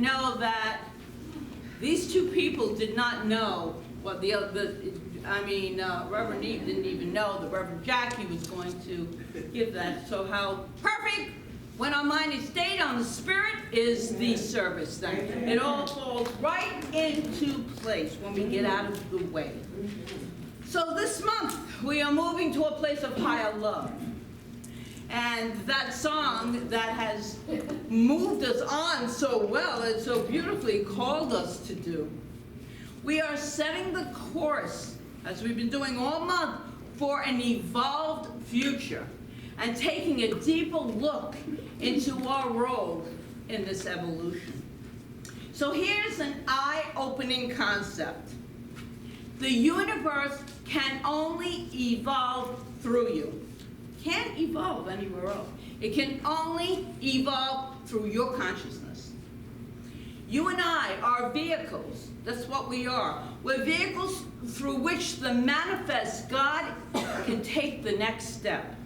know that these two people did not know what Reverend Eve didn't even know that Reverend Jackie was going to give that. So how perfect when our mind is stayed on the Spirit is the service then. It all falls right into place when we get out of the way. So this month, we are moving to a place of higher love. And that song that has moved us on so well and so beautifully called us to do. We are setting the course, as we've been doing all month, for an evolved future and taking a deeper look into our role in this evolution. So here's an eye-opening concept. The universe can only evolve through you. Can't evolve anywhere else. It can only evolve through your consciousness. You and I are vehicles. That's what we are. We're vehicles through which the manifest God can take the next step.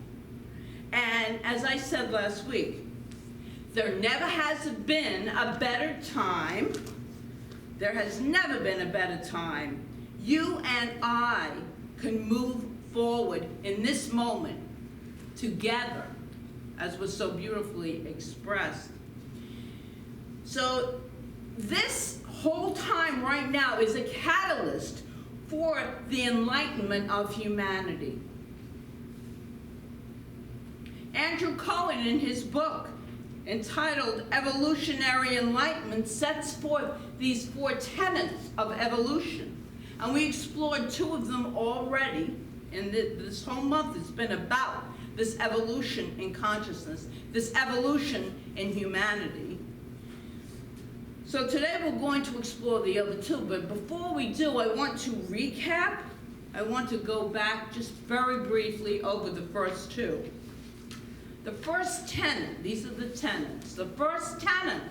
And as I said last week, there never has been a better time. There has never been a better time. You and I can move forward in this moment together, as was so beautifully expressed. So this whole time right now is a catalyst for the enlightenment of humanity. Andrew Cohen, in his book entitled Evolutionary Enlightenment, sets forth these 4 tenets of evolution. And we explored 2 of them already, and this whole month has been about this evolution in consciousness, this evolution in humanity. So today we're going to explore the other 2, but before we do, I want to recap. I want to go back just very briefly over the first 2. The first tenet, these are the tenets. The first tenet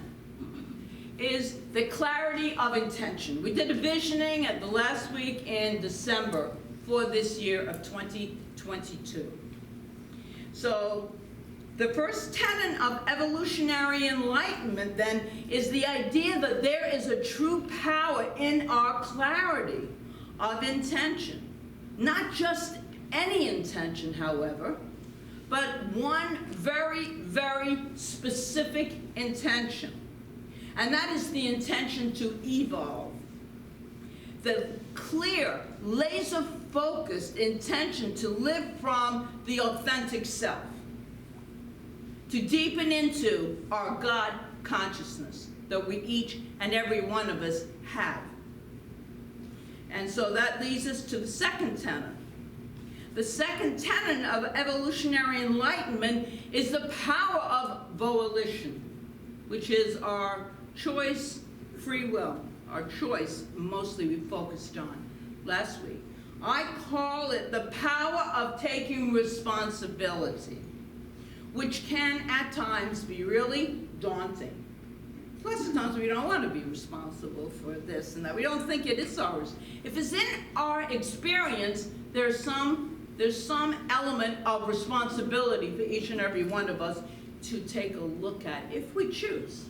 is the clarity of intention. We did a visioning at the last week in December for this year of 2022. So the first tenet of evolutionary enlightenment then is the idea that there is a true power in our clarity of intention. Not just any intention, however, but one very, very specific intention. And that is the intention to evolve. The clear, laser-focused intention to live from the authentic self. To deepen into our God consciousness that we each and every one of us have. And so that leads us to the second tenet. The second tenet of evolutionary enlightenment is the power of volition, which is our choice, free will, our choice mostly we focused on last week. I call it the power of taking responsibility, which can at times be really daunting. Plus, at times we don't want to be responsible for this and that. We don't think it is ours. If it's in our experience, there's some element of responsibility for each and every one of us to take a look at, if we choose.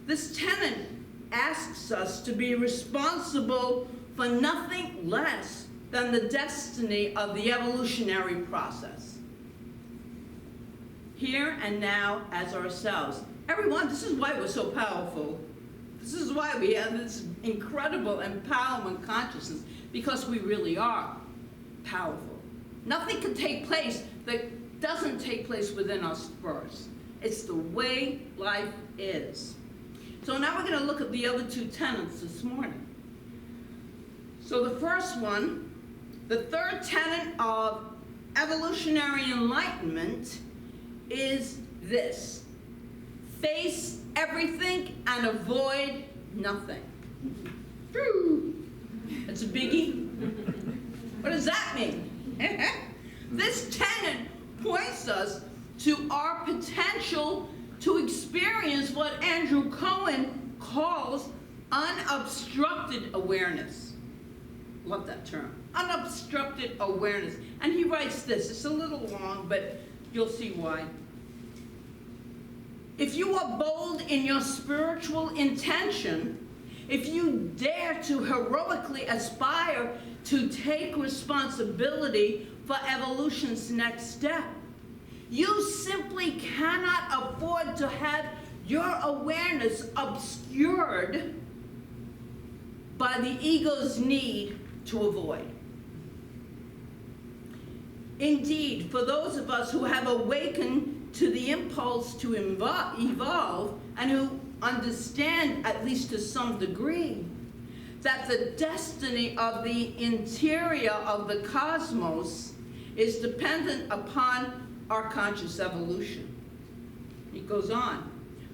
This tenet asks us to be responsible for nothing less than the destiny of the evolutionary process. Here and now as ourselves. Everyone, this is why we're so powerful. This is why we have this incredible empowerment consciousness, because we really are powerful. Nothing can take place that doesn't take place within us first. It's the way life is. So now we're going to look at the other 2 tenets this morning. So the first one, the third tenet of evolutionary enlightenment is this: face everything and avoid nothing. It's a biggie. What does that mean? This tenet points us to our potential to experience what Andrew Cohen calls unobstructed awareness. Love that term. Unobstructed awareness. And he writes this. It's a little long, but you'll see why. if you are bold in your spiritual intention, if you dare to heroically aspire to take responsibility for evolution's next step, you simply cannot afford to have your awareness obscured by the ego's need to avoid. Indeed, for those of us who have awakened to the impulse to evolve and who understand, at least to some degree, that the destiny of the interior of the cosmos is dependent upon our conscious evolution. He goes on,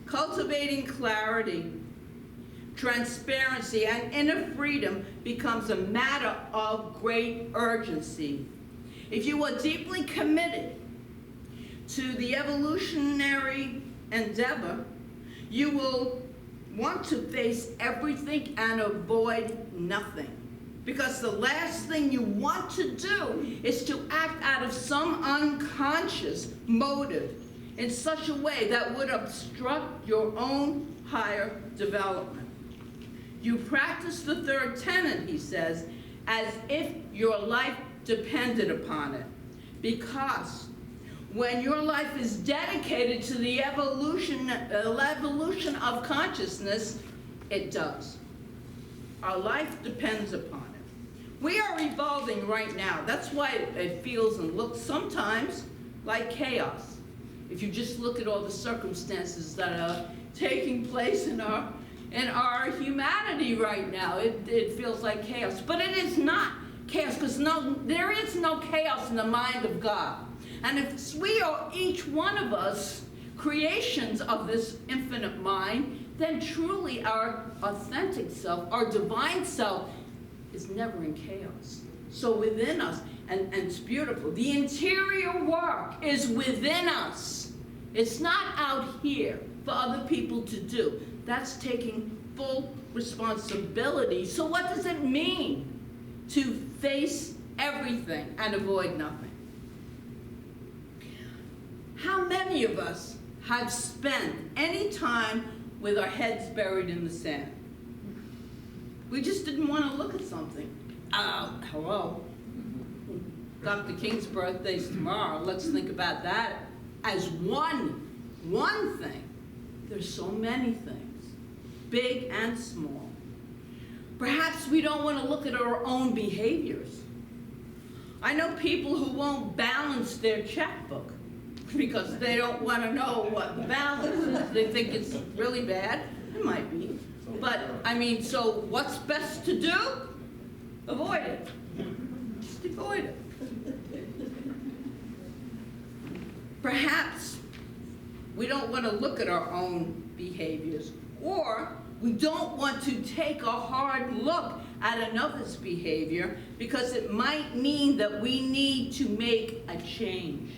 cultivating clarity, transparency, and inner freedom becomes a matter of great urgency. If you are deeply committed to the evolutionary endeavor, you will want to face everything and avoid nothing. Because the last thing you want to do is to act out of some unconscious motive in such a way that would obstruct your own higher development. You practice the third tenet, he says, as if your life depended upon it. Because when your life is dedicated to the evolution of consciousness, it does. Our life depends upon it. We are evolving right now. That's why it feels and looks sometimes like chaos. If you just look at all the circumstances that are taking place in our humanity right now, it feels like chaos. But it is not chaos, because there is no chaos in the mind of God. And if we are, each one of us, creations of this infinite mind, then truly our authentic self, our divine self, is never in chaos. So within us, and it's beautiful, the interior work is within us. It's not out here for other people to do. That's taking full responsibility. So what does it mean to face everything and avoid nothing? How many of us have spent any time with our heads buried in the sand? We just didn't want to look at something. Hello. Dr. King's birthday's tomorrow. Let's think about that as one thing. There's so many things, big and small. Perhaps we don't want to look at our own behaviors. I know people who won't balance their checkbook because they don't want to know what the balance is. They think it's really bad. It might be. But, I mean, so what's best to do? Avoid it. Just avoid it. Perhaps we don't want to look at our own behaviors, or we don't want to take a hard look at another's behavior because it might mean that we need to make a change.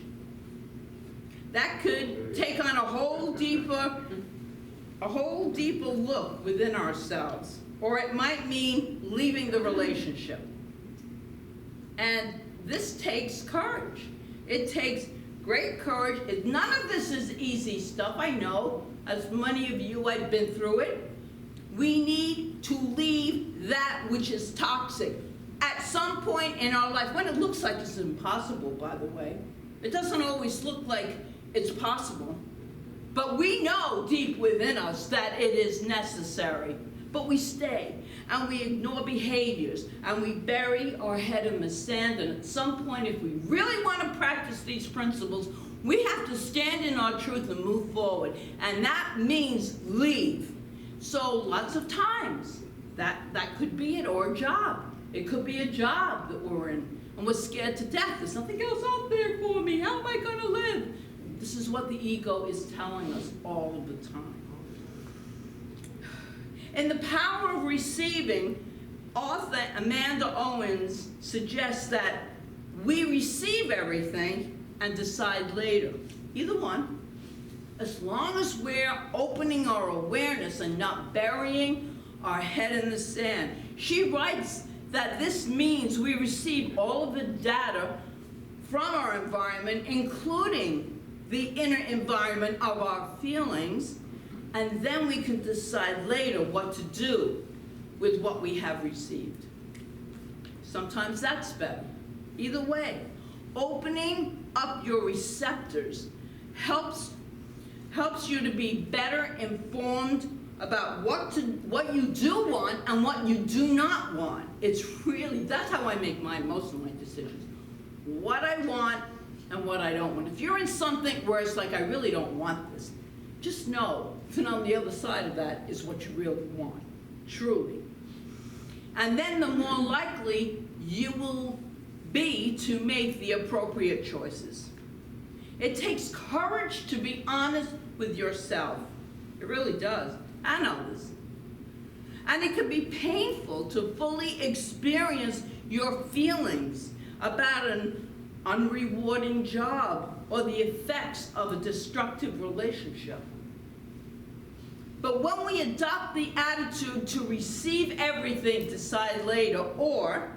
That could take on a whole deeper look within ourselves, or it might mean leaving the relationship. And this takes courage. It takes great courage. None of this is easy stuff, I know. As many of you, I've been through it. We need to leave that which is toxic at some point in our life, when it looks like it's impossible, by the way. It doesn't always look like it's possible. But we know deep within us that it is necessary. But we stay, and we ignore behaviors, and we bury our head in the sand, and at some point, if we really want to practice these principles, we have to stand in our truth and move forward. And that means leave. So lots of times, that could be it, or a job. It could be a job that we're in, and we're scared to death. There's nothing else out there for me. How am I going to live? This is what the ego is telling us all of the time. In The Power of Receiving, author Amanda Owens suggests that we receive everything and decide later. Either one. As long as we're opening our awareness and not burying our head in the sand. She writes that this means we receive all of the data from our environment, including the inner environment of our feelings, and then we can decide later what to do with what we have received. Sometimes that's better. Either way, opening up your receptors helps you to be better informed about what you do want and what you do not want. That's how I make most of my decisions. What I want and what I don't want. If you're in something where it's like, I really don't want this, just know that on the other side of that is what you really want, truly. And then the more likely you will be to make the appropriate choices. It takes courage to be honest with yourself. It really does. I know this. And it can be painful to fully experience your feelings about an unrewarding job or the effects of a destructive relationship. But when we adopt the attitude to receive everything, decide later, or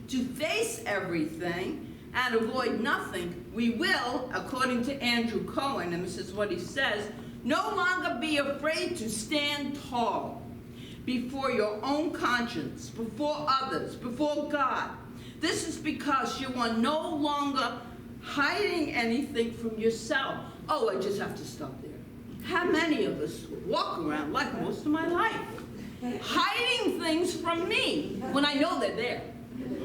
to face everything and avoid nothing, we will, according to Andrew Cohen, and this is what he says, no longer be afraid to stand tall before your own conscience, before others, before God. This is because you are no longer hiding anything from yourself. Oh, I just have to stop there. How many of us walk around, like most of my life, hiding things from me when I know they're there?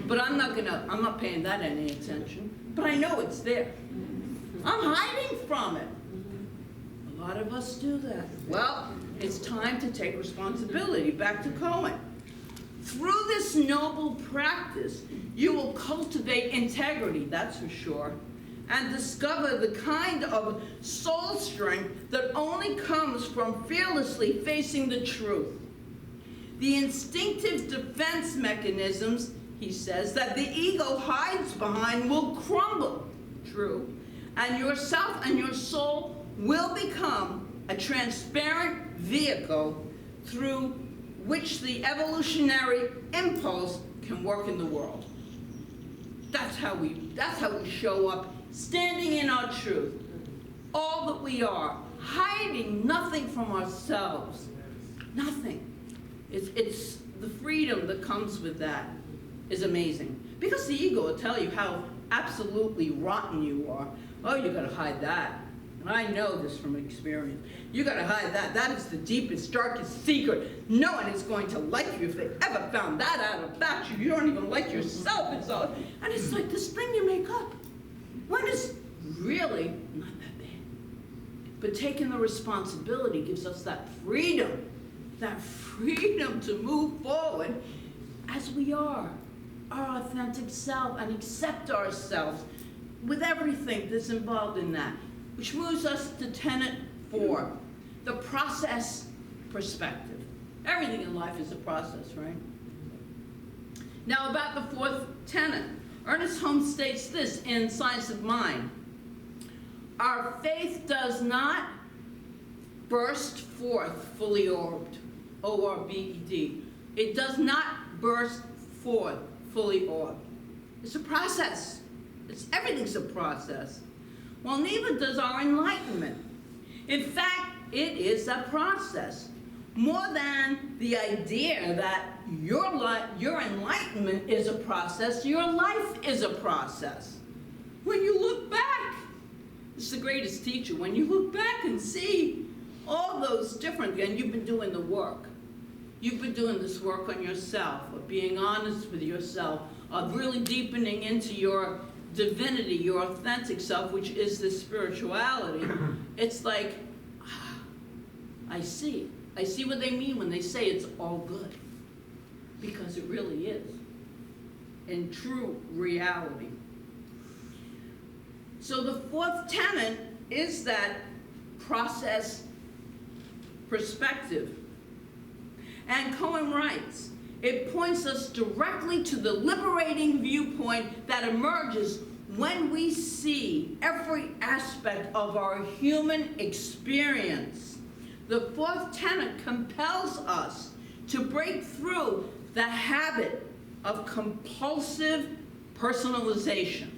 But I'm not paying that any attention. But I know it's there. I'm hiding from it. A lot of us do that. Well, it's time to take responsibility. Back to Cohen. Through this noble practice, you will cultivate integrity, that's for sure, and discover the kind of soul strength that only comes from fearlessly facing the truth. The instinctive defense mechanisms, he says, that the ego hides behind will crumble, true, and yourself and your soul will become a transparent vehicle through which the evolutionary impulse can work in the world. That's how we show up, standing in our truth, all that we are, hiding nothing from ourselves, nothing. It's the freedom that comes with that is amazing. Because the ego will tell you how absolutely rotten you are. Oh, you gotta hide that. And I know this from experience. You gotta hide that. That is the deepest, darkest secret. No one is going to like you if they ever found that out about you. You don't even like yourself. And it's like this thing you make up. When it's really not that bad. But taking the responsibility gives us that freedom to move forward as we are, our authentic self, and accept ourselves with everything that's involved in that. Which moves us to tenet 4, the process perspective. Everything in life is a process, right? Now about the 4th tenet. Ernest Holmes states this in Science of Mind. Our faith does not burst forth fully orbed, O-R-B-E-D. It does not burst forth fully orbed. It's a process. Everything's a process. Well, neither does our enlightenment. In fact, it is a process. More than the idea that your enlightenment is a process, your life is a process. When you look back, it's the greatest teacher. When you look back and see all those different, and you've been doing the work. You've been doing this work on yourself, of being honest with yourself, of really deepening into your divinity, your authentic self, which is this spirituality. It's like, I see what they mean when they say it's all good. Because it really is. In true reality. So the 4th tenet is that process perspective. And Cohen writes, it points us directly to the liberating viewpoint that emerges when we see every aspect of our human experience. The 4th tenet compels us to break through the habit of compulsive personalization.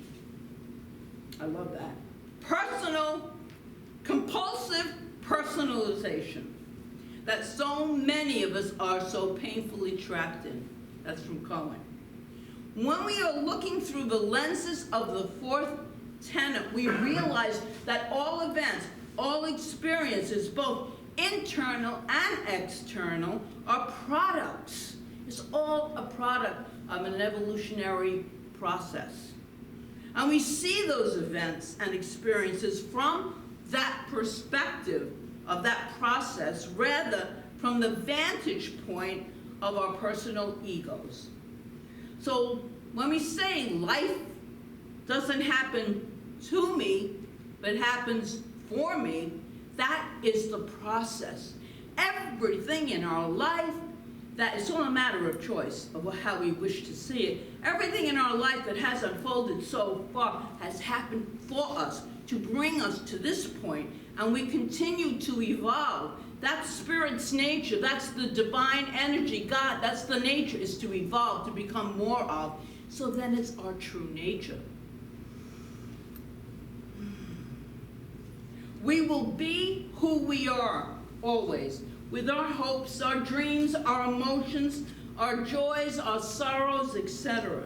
I love that. Personal compulsive personalization that so many of us are so painfully trapped in. That's from Cohen. When we are looking through the lenses of the fourth tenet, we realize that all events, all experiences, both internal and external, are products. It's all a product of an evolutionary process. And we see those events and experiences from that perspective of that process, rather from the vantage point of our personal egos. So when we say life doesn't happen to me, but happens for me, that is the process. Everything in our life, that it's all a matter of choice of how we wish to see it. Everything in our life that has unfolded so far has happened for us to bring us to this point, and we continue to evolve. That's Spirit's nature. That's the divine energy. God, that's the nature, is to evolve, to become more of. So then it's our true nature. We will be who we are, always, with our hopes, our dreams, our emotions, our joys, our sorrows, etc.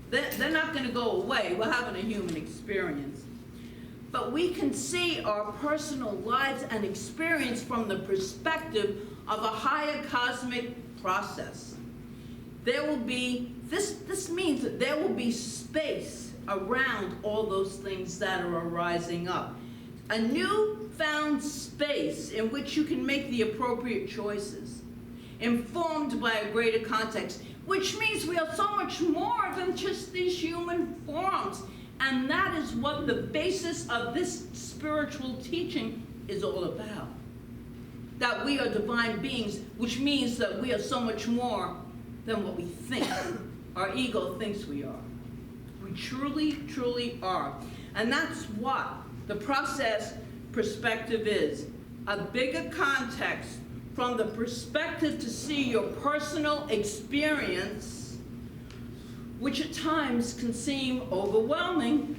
They're not going to go away. We're having a human experience. But we can see our personal lives and experience from the perspective of a higher cosmic process. There will be, this means that there will be space around all those things that are arising up. A newfound space in which you can make the appropriate choices, informed by a greater context, which means we are so much more than just these human forms. And that is what the basis of this spiritual teaching is all about. That we are divine beings, which means that we are so much more than what we think. Our ego thinks we are. We truly, truly are. And that's what the process perspective is. A bigger context from the perspective to see your personal experience, which at times can seem overwhelming,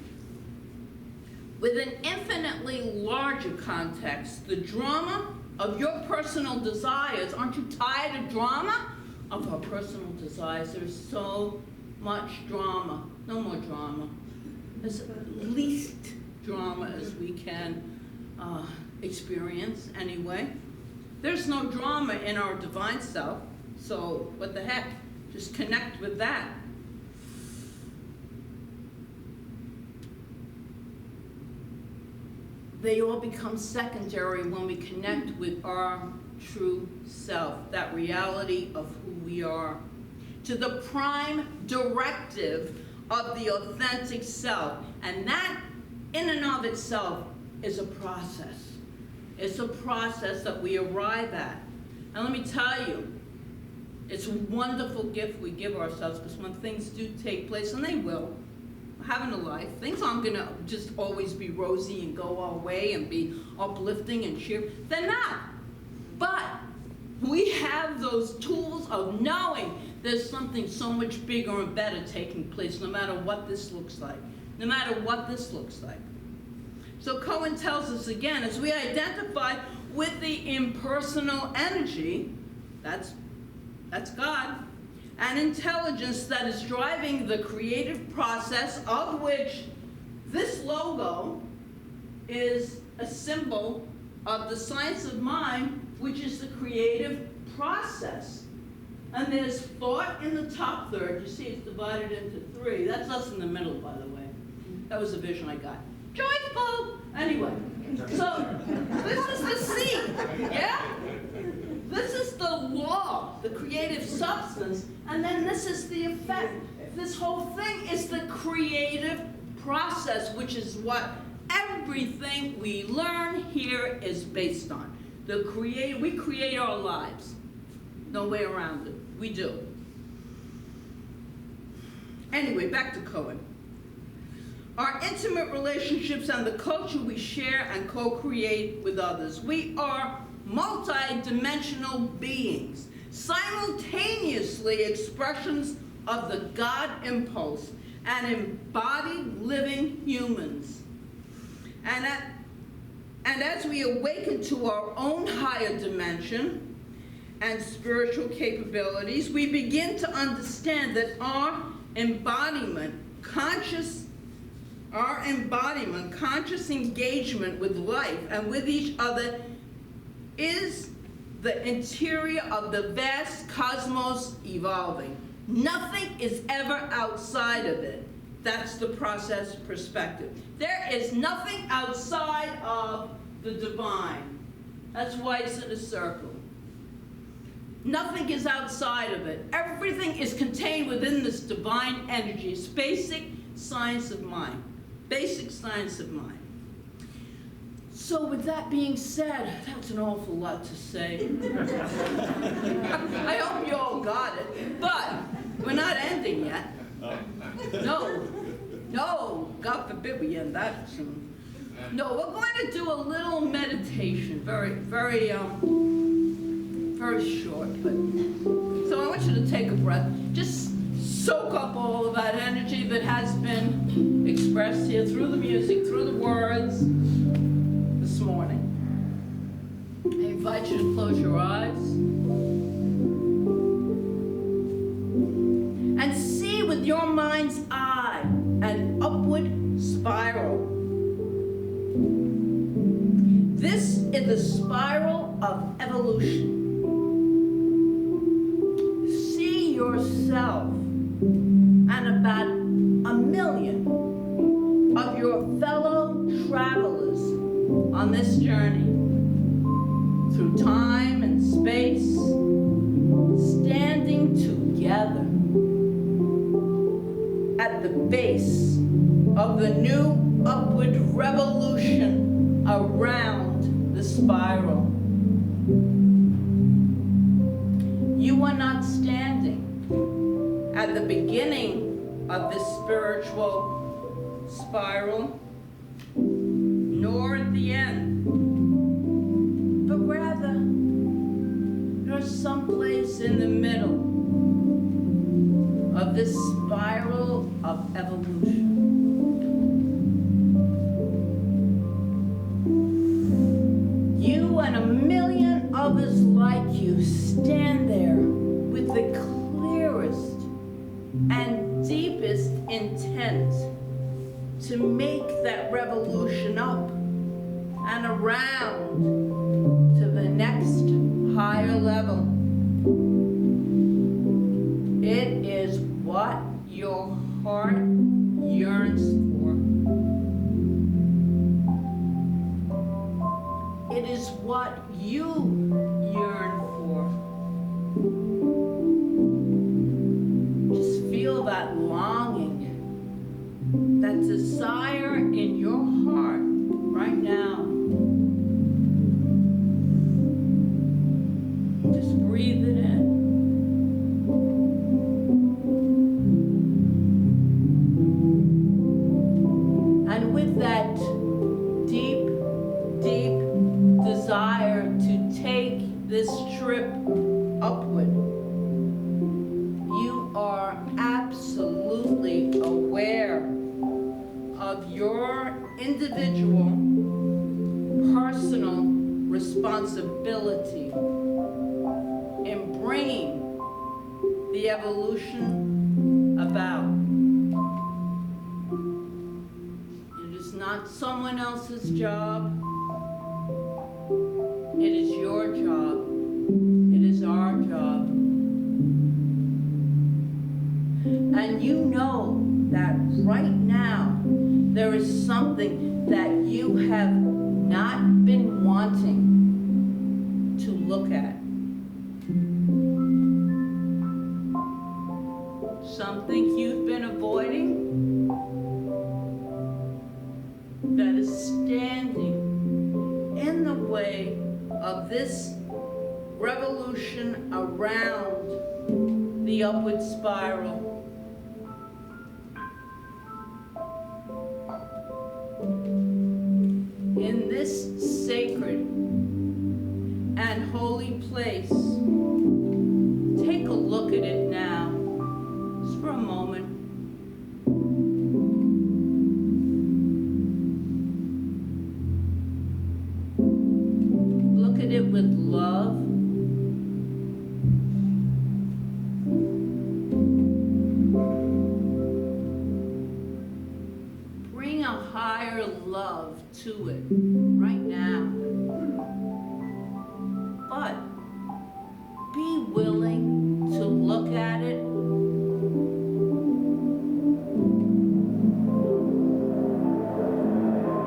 with an infinitely larger context, the drama of your personal desires. Aren't you tired of drama? Of our personal desires. There's so much drama. No more drama. As least drama as we can experience anyway. There's no drama in our divine self, so what the heck? Just connect with that. They all become secondary when we connect with our true self, that reality of who we are, to the prime directive of the authentic self. And that, in and of itself, is a process. It's a process that we arrive at. And let me tell you, it's a wonderful gift we give ourselves, because when things do take place, and they will, having a life, things aren't going to just always be rosy and go our way and be uplifting and cheerful. They're not. But we have those tools of knowing there's something so much bigger and better taking place, no matter what this looks like. No matter what this looks like. So Cohen tells us again, as we identify with the impersonal energy, that's God, an intelligence that is driving the creative process, of which this logo is a symbol of the science of mind, which is the creative process. And there's thought in the top third. You see it's divided into three. That's us in the middle, by the way. That was a vision I got. Joyful! Anyway, so this is the seed, yeah? This is the law, the creative substance, and then this is the effect. This whole thing is the creative process, which is what everything we learn here is based on. We create our lives. No way around it. We do. Anyway, back to Cohen. Our intimate relationships and the culture we share and co-create with others. We are multi-dimensional beings, simultaneously expressions of the God impulse and embodied living humans. And as we awaken to our own higher dimension and spiritual capabilities, we begin to understand that our embodiment, conscious engagement with life and with each other is the interior of the vast cosmos evolving. Nothing is ever outside of it. That's the process perspective. There is nothing outside of the divine. That's why it's in a circle. Nothing is outside of it. Everything is contained within this divine energy. It's basic science of mind. Basic science of mind. So with that being said, that's an awful lot to say. I hope you all got it. But we're not ending yet. No, God forbid we end that soon. No, we're going to do a little meditation, very short. But so I want you to take a breath. Just soak up all of that energy that has been expressed here through the music, through the words this morning. I invite you to close your eyes and see with your mind's eye an upward spiral. This is the spiral of evolution. See yourself and about 1 million of your fellow travelers on this journey through time and space, standing together at the base of the new upward revolution around the spiral. You are not standing at the beginning of this spiritual spiral, nor at the end, but rather you're someplace in the middle of this spiral of evolution. You and 1 million others like you stand there with the clearest and deepest intent to make that revolution up and around to the next higher level. It is what your heart yearns for. It is what you yearn for. Just feel that longing, that desire in your heart right now. Just breathe it in. And with that deep, deep desire to take this trip upward, you are absolutely aware of your individual personal responsibility in bringing the evolution about. It is not someone else's job. It is your job. It is our job. And you know that right now there is something that you have not been wanting to look at. Something you've been avoiding that is standing in the way of this revolution around the upward spiral. In this sacred and holy place, take a look at it now, just for a moment. inner love to it right now. But be willing to look at it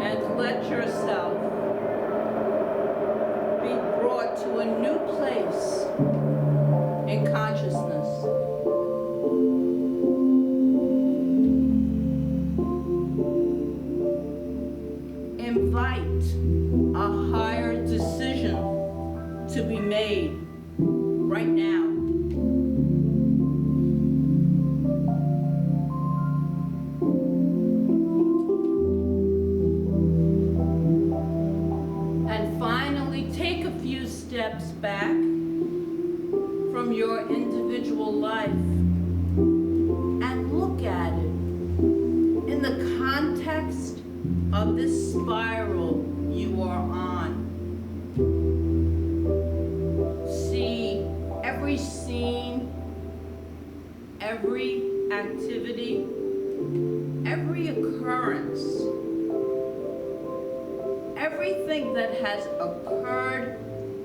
and let yourself be brought to a new place in consciousness. Invite a higher decision to be made right now. And finally, take a few steps back from your individual life and look at it in the context of this spiral you are on. See every scene, every activity, every occurrence, everything that has occurred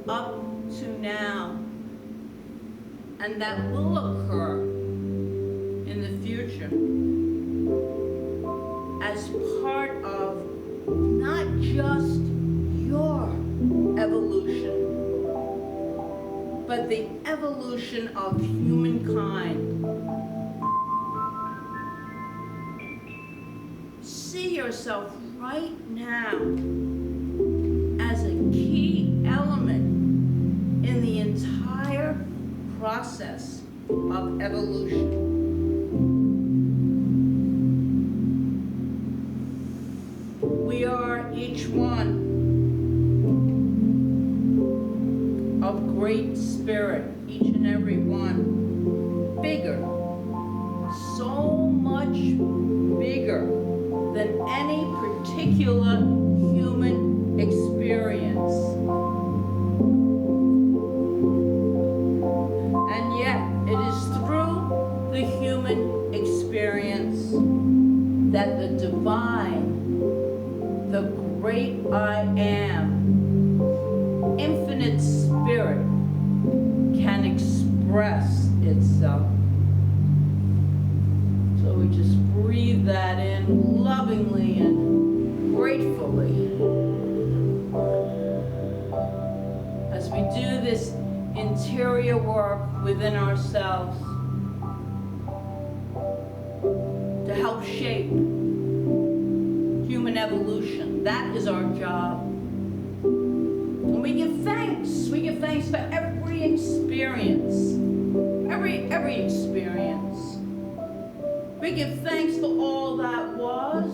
up to now, and that will occur in the future as part of not just your evolution, but the evolution of humankind. See yourself right now as a key element in the entire process of evolution. We are each one of great spirit, each and every one, bigger, so much bigger than any particular human experience. And yet, it is through the human experience that the divine, the great I am, infinite spirit can express itself. So we just breathe that in lovingly and gratefully as we do this interior work within ourselves to help shape human evolution. That is our job. And we give thanks. We give thanks for every experience. Every experience. We give thanks for all that was,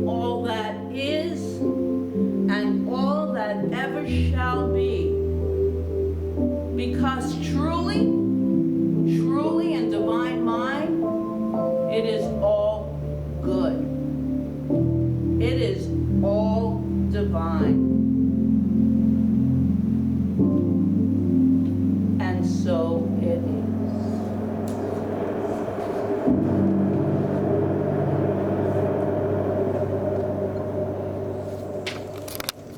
all that is, and all that ever shall be. Because truly,